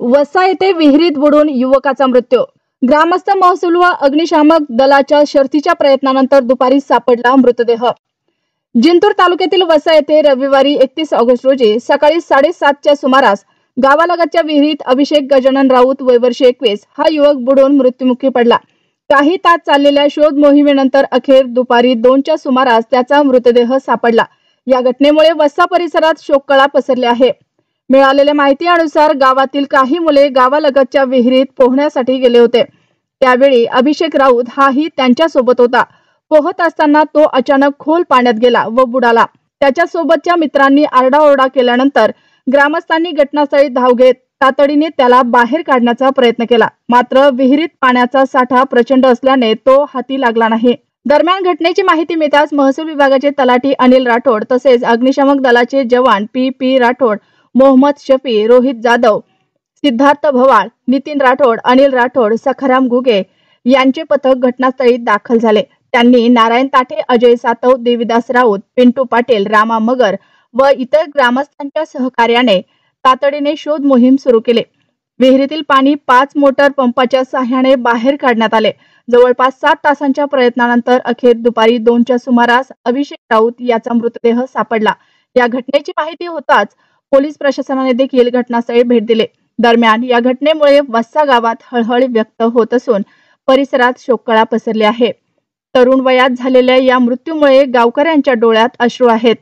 वसा येथे विहिरीत बुडून युवकाचा मृत्यू। ग्रामस्थ महसूल व अग्निशामक दलाच्या शर्थीच्या प्रयत्नानंतर दुपारी सापडला मृतदेह। जिंतूर तालुक्यातील वसा येथे रविवारी 31 ऑगस्ट रोजी सकाळी 7:30च्या सुमारास गावालगतच्या विहिरीत अभिषेक गजानन राऊत वय वर्ष 21 हा युवक बुडून मृत्युमुखी पडला। काही तास चाललेल्या शोध मोहिमेनंतर अखेर दुपारी 2च्या सुमारास त्याचा मृतदेह सापडला। या घटनेमुळे वसा परिसरात शोककळा पसरली आहे। मिळालेल्या माहितीनुसार गावातील काही मुले गावालगतच्या विहिरीत पोहण्यासाठी गेले होते। त्यावेळी अभिषेक राऊत हाही त्यांच्या सोबत होता। पोहत असताना तो अचानक खोल पाण्यात गेला व बुडाला। त्याच्या सोबतच्या मित्रांनी आरडाओरडा केल्यानंतर ग्रामस्थांनी घटनास्थळी धाव घेत तातडीने त्याला बाहेर काढण्याचा प्रयत्न केला, मात्र विहिरीत पाण्याचा साठा प्रचंड असल्याने तो हाती लागला नाही। दरम्यान घटनेची माहिती मिळताच महसूल विभागाचे तलाठी अनिल राठोड तसेच अग्निशामक दलाचे जवान पी राठोड, मोहम्मद शफी, रोहित जाधव, सिद्धार्थ भवाळ, नितीन राठोड, अनिल राठोड, सखाराम घुगे यांचे पथक घटनास्थळी दाखल झाले। त्यांनी नारायण ताठे, अजय सातव, देविदास राऊत, पिंटू पाटील, रामा मगर व इतर ग्रामस्थांच्या सहकार्याने तातडीने शोध मोहीम सुरू केली। विहिरीतील पाणी 5 मोटर पंपाच्या सहाय्याने बाहेर काढण्यात आले। जवळपास 7 तासांच्या प्रयत्नानंतर अखेर दुपारी 2च्या सुमारास अभिषेक राऊत याचा मृतदेह सापडला। या घटनेची माहिती होताच पोलीस प्रशासनाने देखील घटनास्थळी भेट दिली। दरम्यान या घटनेमुळे वस्सा गावात हळहळ व्यक्त होत असून परिसरात शोककळा पसरली आहे। तरुण वयात झालेल्या या मृत्यूमुळे गावकऱ्यांच्या डोळ्यात अश्रू आहेत।